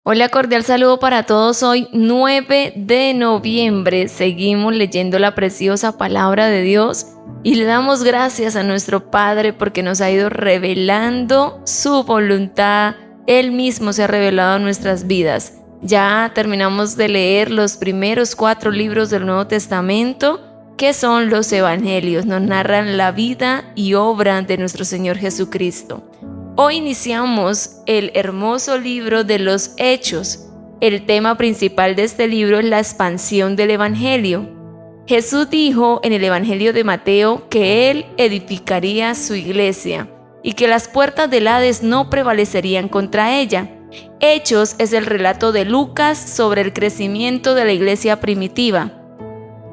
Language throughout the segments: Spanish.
Hola, cordial saludo para todos. Hoy 9 de noviembre seguimos leyendo la preciosa palabra de Dios y le damos gracias a nuestro Padre porque nos ha ido revelando su voluntad. Él mismo se ha revelado en nuestras vidas. Ya terminamos de leer los primeros 4 libros del Nuevo Testamento, que son los Evangelios. Nos narran la vida y obra de nuestro Señor Jesucristo. Hoy iniciamos el hermoso libro de los Hechos. El tema principal de este libro es la expansión del Evangelio. Jesús dijo en el Evangelio de Mateo que Él edificaría su iglesia y que las puertas del Hades no prevalecerían contra ella. Hechos es el relato de Lucas sobre el crecimiento de la iglesia primitiva.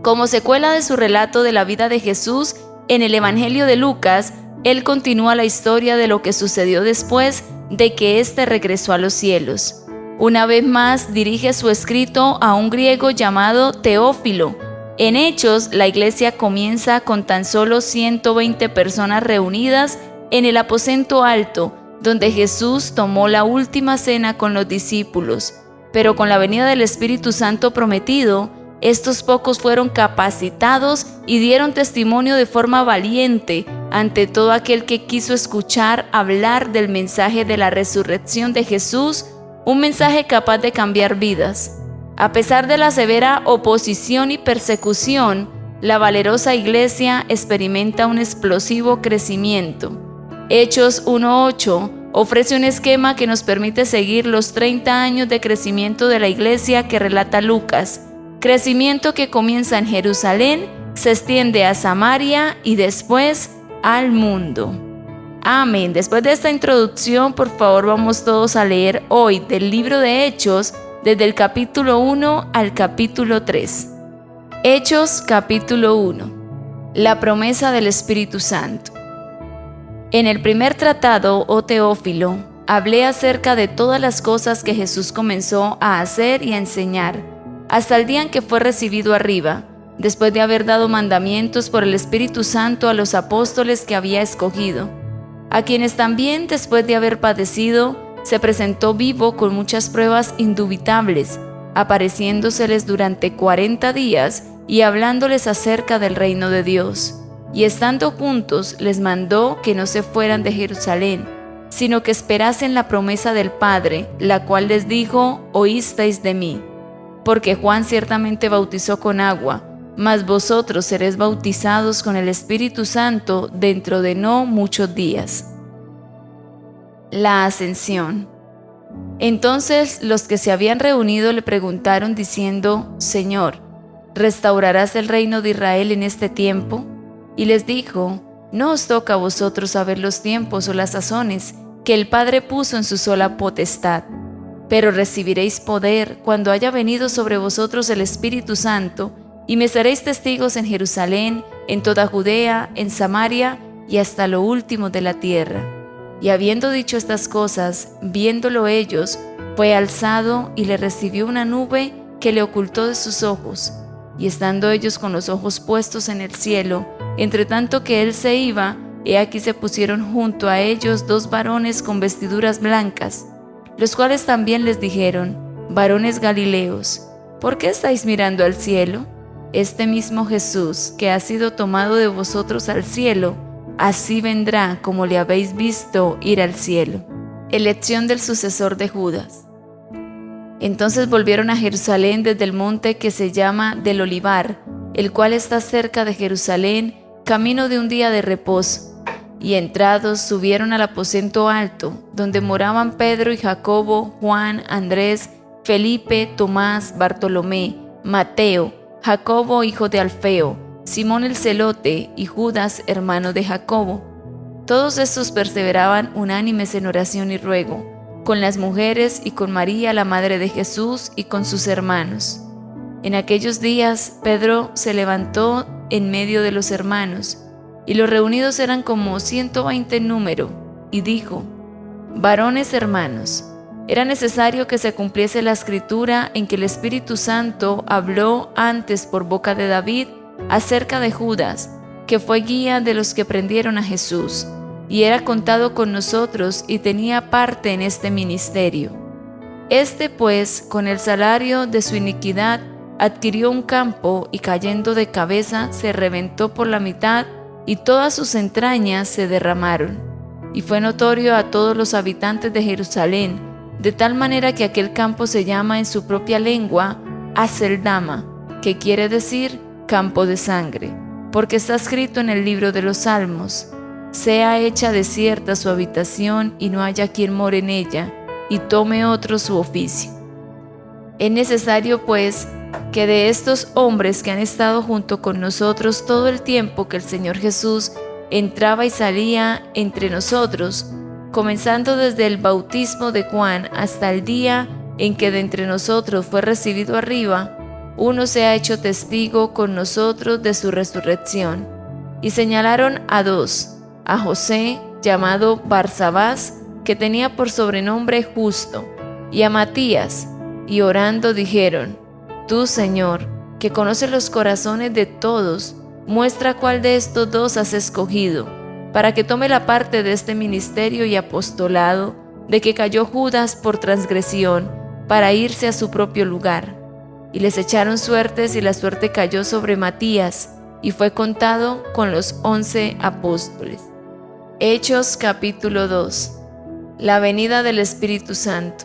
Como secuela de su relato de la vida de Jesús, en el Evangelio de Lucas, él continúa la historia de lo que sucedió después de que éste regresó a los cielos. Una vez más dirige su escrito a un griego llamado Teófilo. En Hechos, la iglesia comienza con tan solo 120 personas reunidas en el aposento alto, donde Jesús tomó la última cena con los discípulos. Pero con la venida del Espíritu Santo prometido, estos pocos fueron capacitados y dieron testimonio de forma valiente ante todo aquel que quiso escuchar hablar del mensaje de la resurrección de Jesús, un mensaje capaz de cambiar vidas. A pesar de la severa oposición y persecución, la valerosa iglesia experimenta un explosivo crecimiento. Hechos 1:8 ofrece un esquema que nos permite seguir los 30 años de crecimiento de la iglesia que relata Lucas. Crecimiento que comienza en Jerusalén, se extiende a Samaria y después al mundo. Amén. Después de esta introducción, por favor, vamos todos a leer hoy del libro de Hechos, desde el capítulo 1 al capítulo 3. Hechos, capítulo 1. La promesa del Espíritu Santo. En el primer tratado, oh Teófilo, hablé acerca de todas las cosas que Jesús comenzó a hacer y a enseñar, hasta el día en que fue recibido arriba, después de haber dado mandamientos por el Espíritu Santo a los apóstoles que había escogido, a quienes también, después de haber padecido, se presentó vivo con muchas pruebas indubitables, apareciéndoseles durante 40 días y hablándoles acerca del reino de Dios. Y estando juntos, les mandó que no se fueran de Jerusalén, sino que esperasen la promesa del Padre, la cual les dijo: oísteis de mí. Porque Juan ciertamente bautizó con agua, mas vosotros seréis bautizados con el Espíritu Santo dentro de no muchos días. La ascensión. Entonces los que se habían reunido le preguntaron diciendo: Señor, ¿restaurarás el reino de Israel en este tiempo? Y les dijo: No os toca a vosotros saber los tiempos o las sazones que el Padre puso en su sola potestad. Pero recibiréis poder cuando haya venido sobre vosotros el Espíritu Santo, y me seréis testigos en Jerusalén, en toda Judea, en Samaria y hasta lo último de la tierra. Y habiendo dicho estas cosas, viéndolo ellos, fue alzado y le recibió una nube que le ocultó de sus ojos. Y estando ellos con los ojos puestos en el cielo, entre tanto que él se iba, he aquí se pusieron junto a ellos 2 varones con vestiduras blancas, los cuales también les dijeron: varones Galileos, ¿por qué estáis mirando al cielo? Este mismo Jesús, que ha sido tomado de vosotros al cielo, así vendrá como le habéis visto ir al cielo. Elección del sucesor de Judas. Entonces volvieron a Jerusalén desde el monte que se llama del Olivar, el cual está cerca de Jerusalén, camino de un día de reposo. Y entrados subieron al aposento alto, donde moraban Pedro y Jacobo, Juan, Andrés, Felipe, Tomás, Bartolomé, Mateo, Jacobo hijo de Alfeo, Simón el celote y Judas hermano de Jacobo. Todos estos perseveraban unánimes en oración y ruego, con las mujeres y con María la madre de Jesús y con sus hermanos. En aquellos días Pedro se levantó en medio de los hermanos, y los reunidos eran como 120 en número, y dijo: varones hermanos, era necesario que se cumpliese la escritura en que el Espíritu Santo habló antes por boca de David acerca de Judas, que fue guía de los que prendieron a Jesús, y era contado con nosotros y tenía parte en este ministerio. Este pues, con el salario de su iniquidad, adquirió un campo y cayendo de cabeza se reventó por la mitad y todas sus entrañas se derramaron. Y fue notorio a todos los habitantes de Jerusalén, de tal manera que aquel campo se llama en su propia lengua Aceldama, que quiere decir campo de sangre, porque está escrito en el libro de los Salmos: sea hecha desierta su habitación y no haya quien more en ella, y tome otro su oficio. Es necesario, pues, que de estos hombres que han estado junto con nosotros todo el tiempo que el Señor Jesús entraba y salía entre nosotros, comenzando desde el bautismo de Juan hasta el día en que de entre nosotros fue recibido arriba, uno se ha hecho testigo con nosotros de su resurrección. Y señalaron a dos, a José, llamado Barsabás, que tenía por sobrenombre Justo, y a Matías, y orando dijeron: Tú, Señor, que conoces los corazones de todos, muestra cuál de estos dos has escogido, para que tome la parte de este ministerio y apostolado, de que cayó Judas por transgresión, para irse a su propio lugar. Y les echaron suertes, y la suerte cayó sobre Matías, y fue contado con los 11 apóstoles. Hechos capítulo 2. La venida del Espíritu Santo.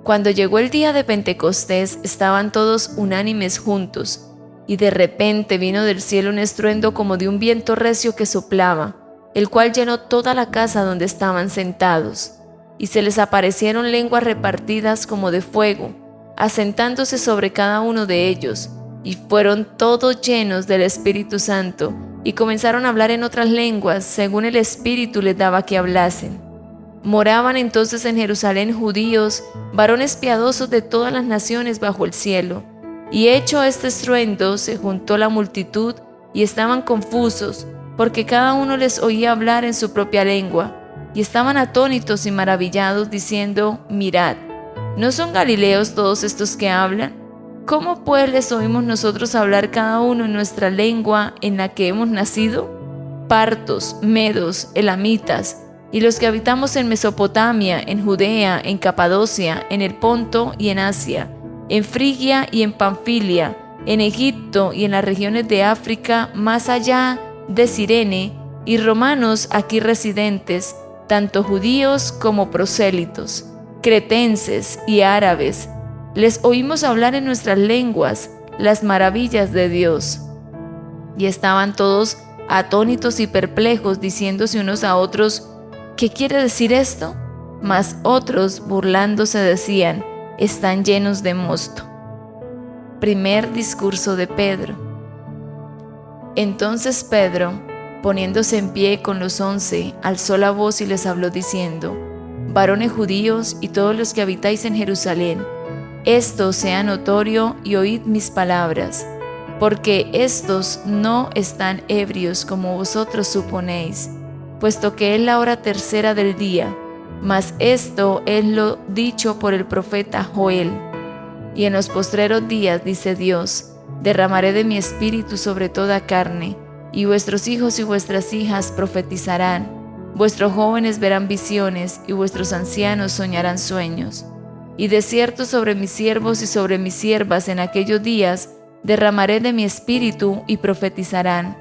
Cuando llegó el día de Pentecostés, estaban todos unánimes juntos, y de repente vino del cielo un estruendo como de un viento recio que soplaba, el cual llenó toda la casa donde estaban sentados. Y se les aparecieron lenguas repartidas como de fuego, asentándose sobre cada uno de ellos, y fueron todos llenos del Espíritu Santo, y comenzaron a hablar en otras lenguas, según el Espíritu les daba que hablasen. Moraban entonces en Jerusalén judíos, varones piadosos de todas las naciones bajo el cielo. Y hecho este estruendo, se juntó la multitud, y estaban confusos, porque cada uno les oía hablar en su propia lengua. Y estaban atónitos y maravillados, diciendo: Mirad, ¿no son galileos todos estos que hablan? ¿Cómo pues les oímos nosotros hablar cada uno en nuestra lengua en la que hemos nacido? Partos, medos, elamitas, y los que habitamos en Mesopotamia, en Judea, en Capadocia, en el Ponto y en Asia, en Frigia y en Panfilia, en Egipto y en las regiones de África, más allá de Cirene, y romanos aquí residentes, tanto judíos como prosélitos, cretenses y árabes, les oímos hablar en nuestras lenguas las maravillas de Dios. Y estaban todos atónitos y perplejos, diciéndose unos a otros: ¿qué quiere decir esto? Mas otros, burlándose, decían: están llenos de mosto. Primer discurso de Pedro. Entonces Pedro, poniéndose en pie con los 11, alzó la voz y les habló diciendo: varones judíos y todos los que habitáis en Jerusalén, esto sea notorio y oíd mis palabras, porque estos no están ebrios como vosotros suponéis, puesto que es la hora tercera del día, mas esto es lo dicho por el profeta Joel. Y en los postreros días, dice Dios, derramaré de mi espíritu sobre toda carne, y vuestros hijos y vuestras hijas profetizarán, vuestros jóvenes verán visiones, y vuestros ancianos soñarán sueños. Y de cierto sobre mis siervos y sobre mis siervas en aquellos días derramaré de mi espíritu y profetizarán,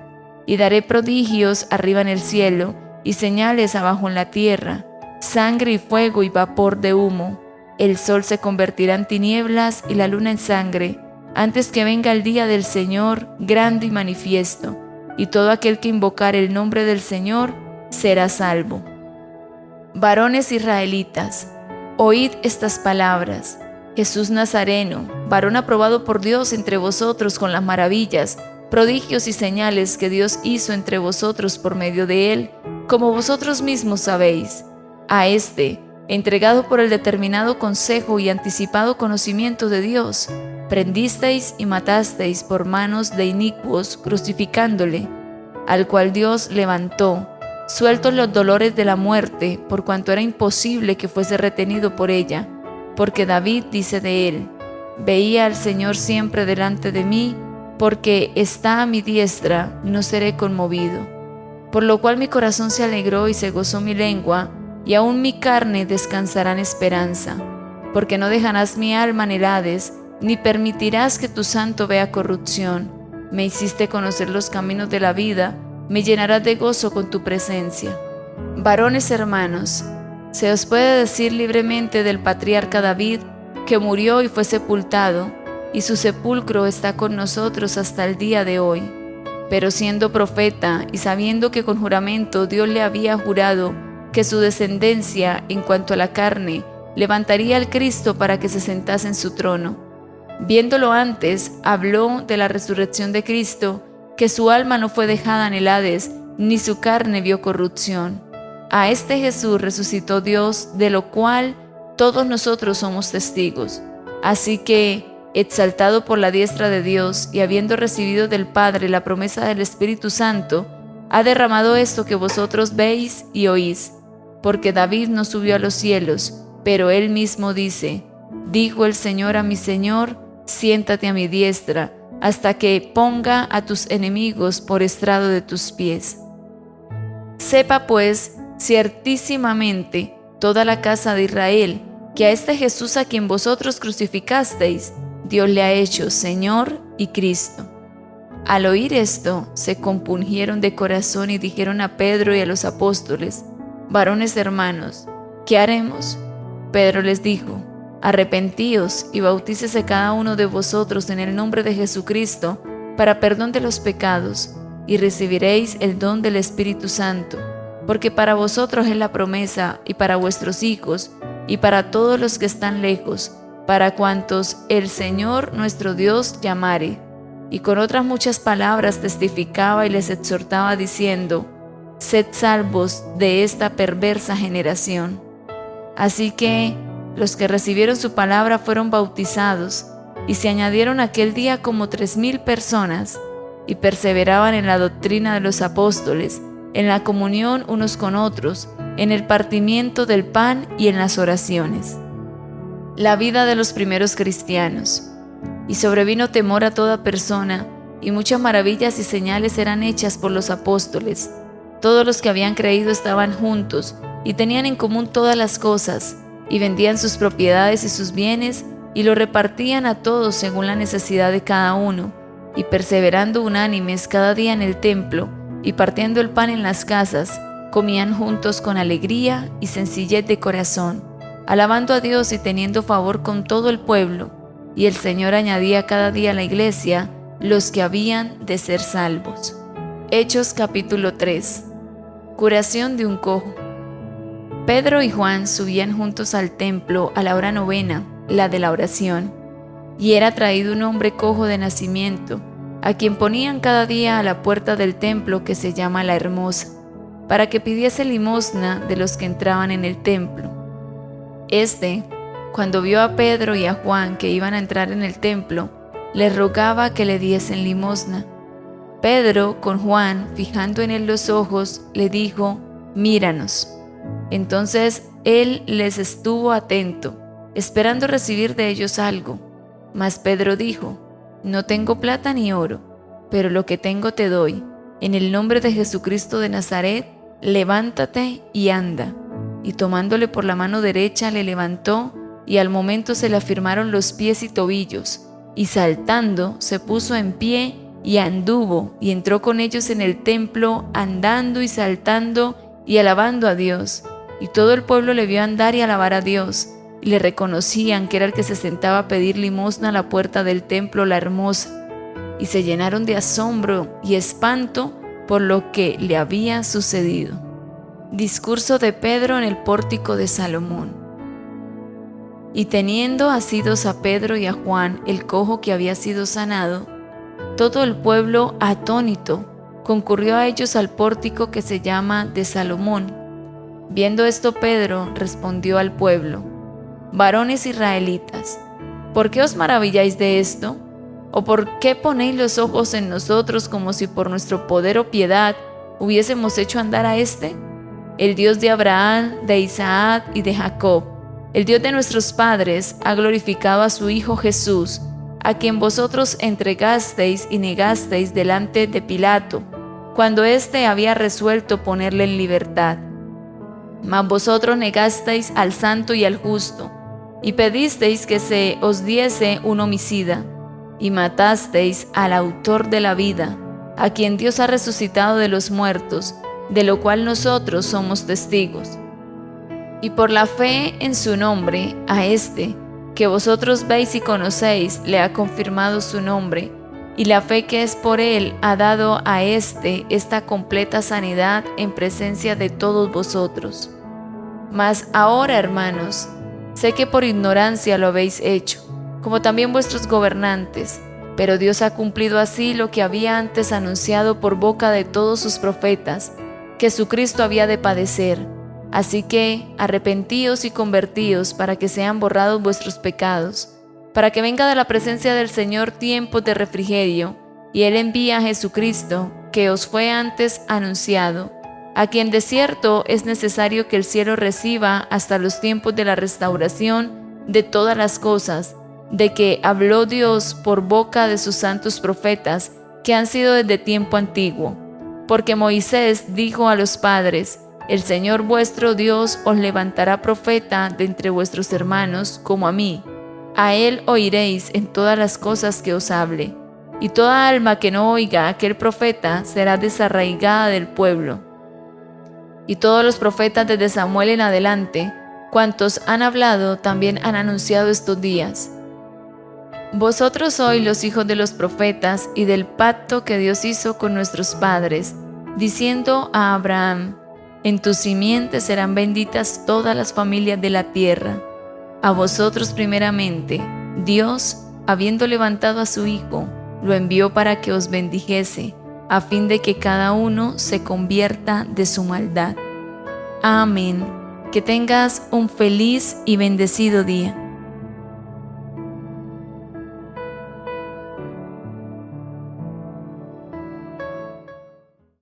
y daré prodigios arriba en el cielo, y señales abajo en la tierra, sangre y fuego y vapor de humo. El sol se convertirá en tinieblas y la luna en sangre, antes que venga el día del Señor grande y manifiesto, y todo aquel que invocare el nombre del Señor será salvo. Varones israelitas, oíd estas palabras. Jesús Nazareno, varón aprobado por Dios entre vosotros con las maravillas, prodigios y señales que Dios hizo entre vosotros por medio de él, como vosotros mismos sabéis. A este, entregado por el determinado consejo y anticipado conocimiento de Dios, prendisteis y matasteis por manos de inicuos, crucificándole, al cual Dios levantó, sueltos los dolores de la muerte, por cuanto era imposible que fuese retenido por ella, porque David dice de él: veía al Señor siempre delante de mí, porque está a mi diestra, no seré conmovido. Por lo cual mi corazón se alegró y se gozó mi lengua, y aún mi carne descansará en esperanza, porque no dejarás mi alma en el Hades, ni permitirás que tu santo vea corrupción. Me hiciste conocer los caminos de la vida, me llenarás de gozo con tu presencia. Varones hermanos, se os puede decir libremente del patriarca David, que murió y fue sepultado, y su sepulcro está con nosotros hasta el día de hoy. Pero siendo profeta y sabiendo que con juramento Dios le había jurado que su descendencia, en cuanto a la carne, levantaría al Cristo para que se sentase en su trono. Viéndolo antes, habló de la resurrección de Cristo, que su alma no fue dejada en el Hades, ni su carne vio corrupción. A este Jesús resucitó Dios, de lo cual todos nosotros somos testigos. Así que, exaltado por la diestra de Dios y habiendo recibido del Padre la promesa del Espíritu Santo, ha derramado esto que vosotros veis y oís. Porque David no subió a los cielos, pero él mismo dice: dijo el Señor a mi Señor, siéntate a mi diestra, hasta que ponga a tus enemigos por estrado de tus pies. Sepa pues ciertísimamente toda la casa de Israel, que a este Jesús a quien vosotros crucificasteis, Dios le ha hecho Señor y Cristo. Al oír esto, se compungieron de corazón y dijeron a Pedro y a los apóstoles: varones hermanos, ¿qué haremos? Pedro les dijo: arrepentíos y bautícese cada uno de vosotros en el nombre de Jesucristo para perdón de los pecados, y recibiréis el don del Espíritu Santo, porque para vosotros es la promesa, y para vuestros hijos, y para todos los que están lejos, para cuantos el Señor nuestro Dios llamare. Y con otras muchas palabras testificaba y les exhortaba diciendo: sed salvos de esta perversa generación. Así que los que recibieron su palabra fueron bautizados, y se añadieron aquel día como 3,000 personas, y perseveraban en la doctrina de los apóstoles, en la comunión unos con otros, en el partimiento del pan y en las oraciones. La vida de los primeros cristianos. Y sobrevino temor a toda persona, y muchas maravillas y señales eran hechas por los apóstoles. Todos los que habían creído estaban juntos, y tenían en común todas las cosas, y vendían sus propiedades y sus bienes, y lo repartían a todos según la necesidad de cada uno, y perseverando unánimes cada día en el templo, y partiendo el pan en las casas, comían juntos con alegría y sencillez de corazón, alabando a Dios y teniendo favor con todo el pueblo, y el Señor añadía cada día a la iglesia los que habían de ser salvos. Hechos capítulo 3. Curación de un cojo. Pedro y Juan subían juntos al templo a la hora novena, la de la oración, y era traído un hombre cojo de nacimiento, a quien ponían cada día a la puerta del templo que se llama La Hermosa, para que pidiese limosna de los que entraban en el templo. Este, cuando vio a Pedro y a Juan que iban a entrar en el templo, les rogaba que le diesen limosna. Pedro, con Juan, fijando en él los ojos, le dijo: míranos. Entonces él les estuvo atento, esperando recibir de ellos algo. Mas Pedro dijo: no tengo plata ni oro, pero lo que tengo te doy. En el nombre de Jesucristo de Nazaret, levántate y anda. Y tomándole por la mano derecha le levantó, y al momento se le afirmaron los pies y tobillos, y saltando se puso en pie y anduvo, y entró con ellos en el templo, andando y saltando y alabando a Dios. Y todo el pueblo le vio andar y alabar a Dios, y le reconocían que era el que se sentaba a pedir limosna a la puerta del templo La Hermosa, y se llenaron de asombro y espanto por lo que le había sucedido. Discurso de Pedro en el pórtico de Salomón. Y teniendo asidos a Pedro y a Juan, el cojo que había sido sanado, todo el pueblo, atónito, concurrió a ellos al pórtico que se llama de Salomón. Viendo esto, Pedro respondió al pueblo: varones israelitas, ¿por qué os maravilláis de esto? ¿O por qué ponéis los ojos en nosotros como si por nuestro poder o piedad hubiésemos hecho andar a éste? El Dios de Abraham, de Isaac y de Jacob, el Dios de nuestros padres, ha glorificado a su Hijo Jesús, a quien vosotros entregasteis y negasteis delante de Pilato, cuando éste había resuelto ponerle en libertad. Mas vosotros negasteis al santo y al justo, y pedisteis que se os diese un homicida, y matasteis al autor de la vida, a quien Dios ha resucitado de los muertos, de lo cual nosotros somos testigos. Y por la fe en su nombre, a este, que vosotros veis y conocéis, le ha confirmado su nombre, y la fe que es por él ha dado a éste esta completa sanidad en presencia de todos vosotros. Mas ahora, hermanos, sé que por ignorancia lo habéis hecho, como también vuestros gobernantes, pero Dios ha cumplido así lo que había antes anunciado por boca de todos sus profetas, que su Cristo había de padecer. Así que arrepentíos y convertíos para que sean borrados vuestros pecados, para que venga de la presencia del Señor tiempos de refrigerio, y Él envía a Jesucristo, que os fue antes anunciado, a quien de cierto es necesario que el cielo reciba hasta los tiempos de la restauración de todas las cosas, de que habló Dios por boca de sus santos profetas, que han sido desde tiempo antiguo. Porque Moisés dijo a los padres: el Señor vuestro Dios os levantará profeta de entre vuestros hermanos, como a mí. A él oiréis en todas las cosas que os hable. Y toda alma que no oiga a aquel profeta será desarraigada del pueblo. Y todos los profetas desde Samuel en adelante, cuantos han hablado, también han anunciado estos días. Vosotros sois los hijos de los profetas y del pacto que Dios hizo con nuestros padres, diciendo a Abraham: en tu simiente serán benditas todas las familias de la tierra. A vosotros primeramente, Dios, habiendo levantado a su Hijo, lo envió para que os bendijese, a fin de que cada uno se convierta de su maldad. Amén. Que tengas un feliz y bendecido día.